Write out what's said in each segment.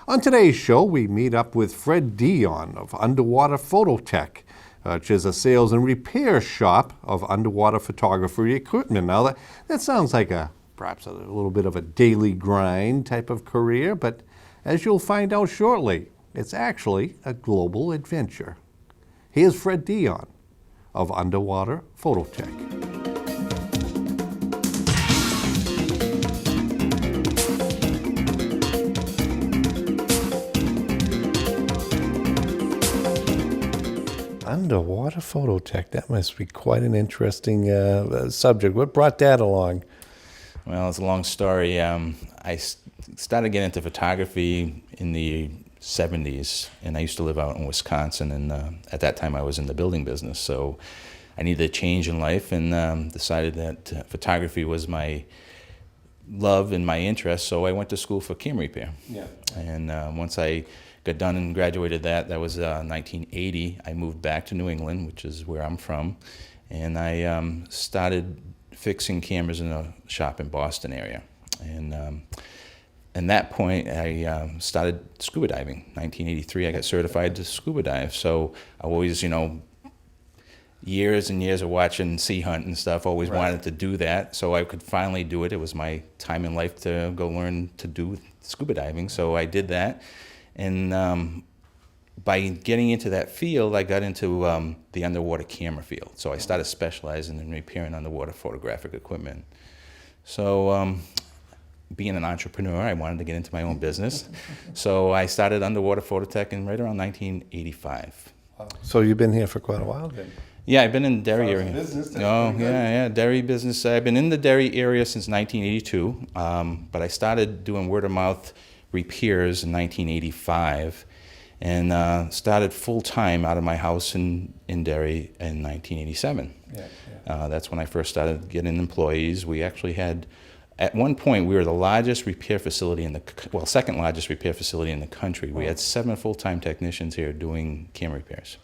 On today's show, we meet up with Fred Dion of Underwater Phototech, which is a sales and repair shop of underwater photography equipment. Now, that sounds like perhaps a little bit of a daily grind type of career, but as you'll find out shortly, it's actually a global adventure. Here's Fred Dion of Underwater Phototech. Underwater Phototech, that must be quite an interesting subject. What brought that along? Well, it's a long story. I started getting into photography in the 70s, and I used to live out in Wisconsin, and at that time I was in the building business, so I needed a change in life and decided that photography was my love and my interest, so I went to school for camera repair. Yeah. And once I got done and graduated that was 1980, I moved back to New England, which is where I'm from, and I started fixing cameras in a shop in Boston area. And at that point, I started scuba diving. 1983, I got certified to scuba dive. So I always, years and years of watching Sea Hunt and stuff, always wanted to do that. So I could finally do it. It was my time in life to go learn to do scuba diving. So I did that. And by getting into that field, I got into the underwater camera field. So I started specializing in repairing underwater photographic equipment. So being an entrepreneur, I wanted to get into my own business. So I started Underwater Phototech in right around 1985. So you've been here for quite a while then? Yeah, I've been in the dairy area. Business, dairy business. I've been in the dairy area since 1982, but I started doing word of mouth repairs in 1985, and started full-time out of my house in Derry in 1987. That's when I first started getting employees. We actually had, at one point, we were the largest repair facility second largest repair facility in the country. We had 7 full-time technicians here doing camera repairs.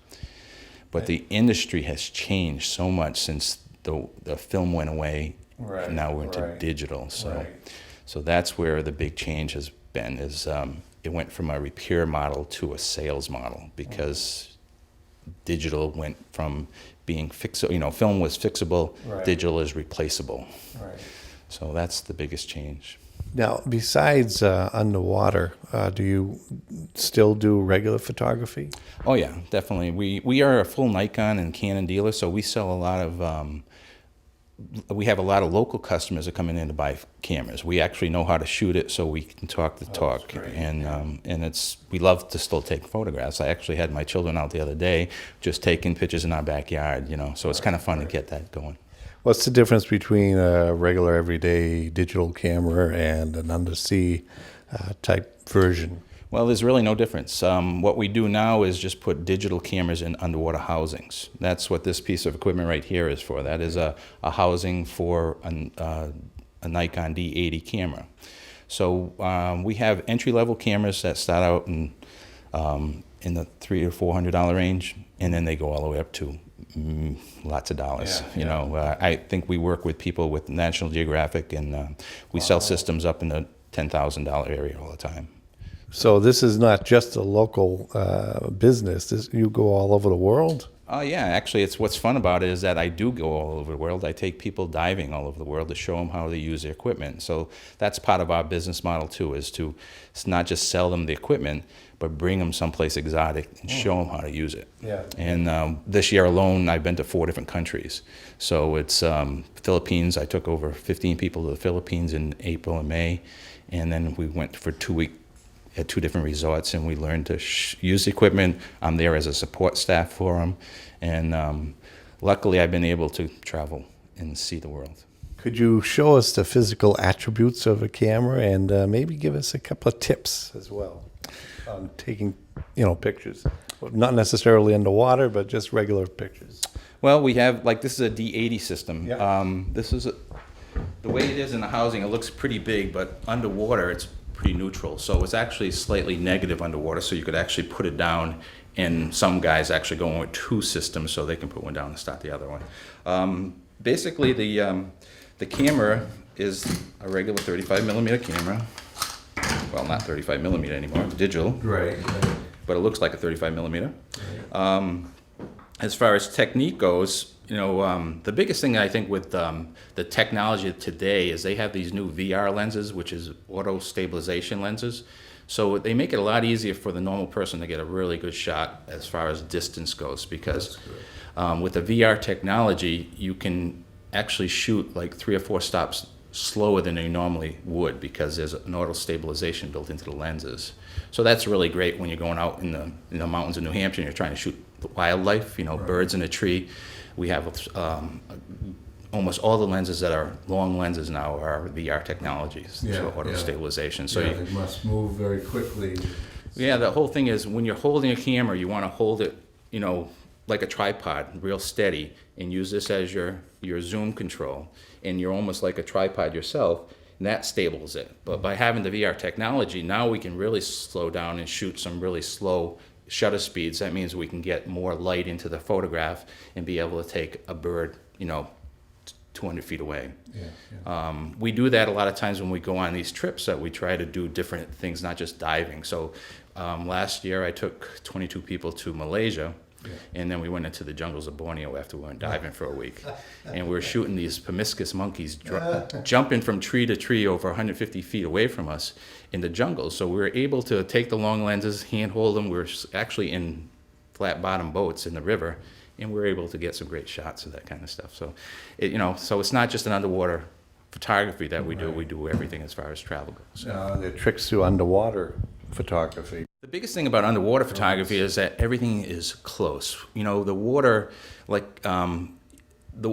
But the industry has changed so much since the film went away, and now we're into digital. So that's where the big change has been, is it went from a repair model to a sales model, because digital went from being fixable, film was fixable, digital is replaceable. So that's the biggest change. Now, besides underwater, do you still do regular photography? Oh yeah, definitely. We are a full Nikon and Canon dealer, so we sell a lot of we have a lot of local customers that come in to buy cameras. We actually know how to shoot it, so we can talk the talk, and we love to still take photographs. I actually had my children out the other day just taking pictures in our backyard, so it's kind of fun to get that going. What's the difference between a regular everyday digital camera and an undersea type version? Well, there's really no difference. What we do now is just put digital cameras in underwater housings. That's what this piece of equipment right here is for. That is a housing for a Nikon D80 camera. So we have entry-level cameras that start out in the $300 or $400 range, and then they go all the way up to lots of dollars. I think we work with people with National Geographic, and we sell systems up in the $10,000 area all the time. So this is not just a local business. You go all over the world? Yeah, actually, it's what's fun about it is that I do go all over the world. I take people diving all over the world to show them how to use their equipment. So that's part of our business model too, is to not just sell them the equipment, but bring them someplace exotic and show them how to use it. And this year alone, I've been to 4 different countries. So it's Philippines. I took over 15 people to the Philippines in April and May, and then we went for 2 weeks at 2 different resorts, and we learned to use the equipment. I'm there as a support staff for them, and luckily I've been able to travel and see the world. Could you show us the physical attributes of a camera, and maybe give us a couple of tips as well on taking pictures? Not necessarily underwater, but just regular pictures. Well, we have, this is a D80 system. This is the way it is in the housing, it looks pretty big, but underwater it's pretty neutral. So it's actually slightly negative underwater, so you could actually put it down, and some guys actually go in with 2 systems so they can put one down and start the other one. Basically, the camera is a regular 35mm camera. well, not 35 millimeter anymore, digital, Right. but it looks like a 35 millimeter. As far as technique goes, the biggest thing I think with the technology today is they have these new VR lenses, which is auto stabilization lenses. So they make it a lot easier for the normal person to get a really good shot as far as distance goes, because with the VR technology, you can actually shoot like 3 or 4 stops slower than you normally would, because there's an auto stabilization built into the lenses. So that's really great when you're going out in the mountains of New Hampshire and you're trying to shoot wildlife, birds in a tree. We have almost all the lenses that are long lenses now are VR technologies, so auto stabilization. So it must move very quickly. Yeah, the whole thing is when you're holding a camera, you want to hold it, like a tripod, real steady, and use this as your zoom control. And you're almost like a tripod yourself, and that stables it. But by having the VR technology, now we can really slow down and shoot some really slow shutter speeds. That means we can get more light into the photograph and be able to take a bird, 200 feet away. We do that a lot of times when we go on these trips, that we try to do different things, not just diving. So last year I took 22 people to Malaysia. And then we went into the jungles of Borneo after we went diving for a week. And we were shooting these promiscuous monkeys jumping from tree to tree over 150 feet away from us in the jungle. So we were able to take the long lenses, handhold them. We were actually in flat bottom boats in the river, and we were able to get some great shots of that kind of stuff. So, so it's not just an underwater photography that we do. We do everything as far as travel goes. There are tricks to underwater photography. The biggest thing about underwater photography is that everything is close. The water,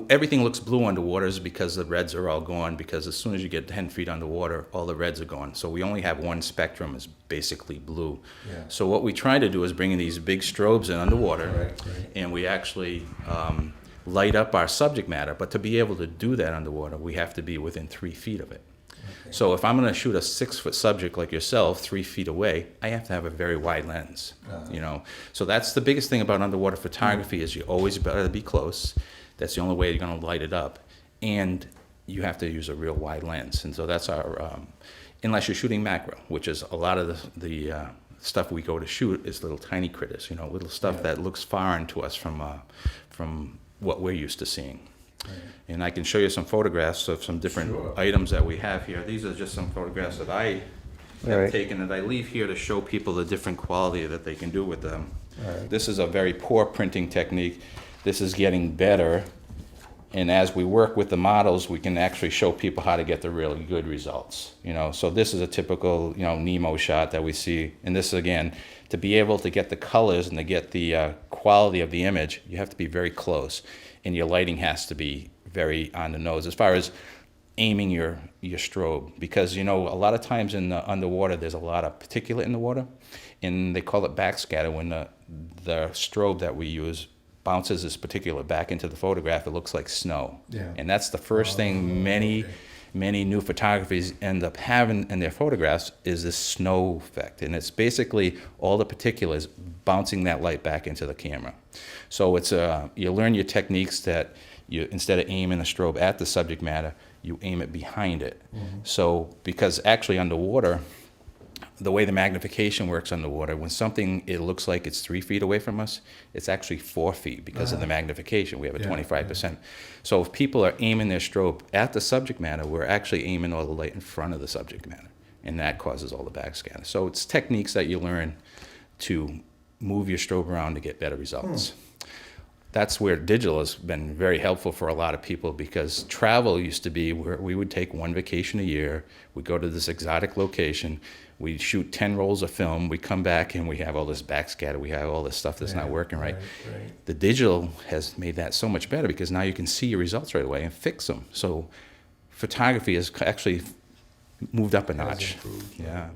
everything looks blue underwater is because the reds are all gone, because as soon as you get 10 feet underwater, all the reds are gone. So we only have one spectrum is basically blue. So what we try to do is bring in these big strobes in underwater, and we actually light up our subject matter. But to be able to do that underwater, we have to be within 3 feet of it. So if I'm going to shoot a 6-foot subject like yourself 3 feet away, I have to have a very wide lens. So that's the biggest thing about underwater photography is you always better be close. That's the only way you're going to light it up, and you have to use a real wide lens. And so that's our unless you're shooting macro, which is a lot of the stuff we go to shoot is little tiny critters, little stuff that looks foreign to us from what we're used to seeing. And I can show you some photographs of some different items that we have here. These are just some photographs that I have taken that I leave here to show people the different quality that they can do with them. This is a very poor printing technique. This is getting better. And as we work with the models, we can actually show people how to get the really good results. So this is a typical, Nemo shot that we see. And this, again, to be able to get the colors and to get the quality of the image, you have to be very close. And your lighting has to be very on the nose as far as aiming your strobe. Because, a lot of times in the underwater, there's a lot of particulate in the water. And they call it backscatter. When the strobe that we use bounces this particulate back into the photograph, it looks like snow. And that's the first thing many new photographies end up having in their photographs is this snow effect. And it's basically all the particulates bouncing that light back into the camera. So it's you learn your techniques that you, instead of aiming the strobe at the subject matter, you aim it behind it. So because actually underwater, the way the magnification works underwater, when something, it looks like it's 3 feet away from us, it's actually 4 feet because of the magnification. We have a 25%. So if people are aiming their strobe at the subject matter, we're actually aiming all the light in front of the subject matter, and that causes all the backscatter. So it's techniques that you learn to move your strobe around to get better results. That's where digital has been very helpful for a lot of people, because travel used to be where we would take one vacation a year, we'd go to this exotic location, we'd shoot 10 rolls of film, we come back and we have all this backscatter, we have all this stuff that's not working right. The digital has made that so much better, because now you can see your results right away and fix them. So photography has actually moved up a notch. Improved, Yeah.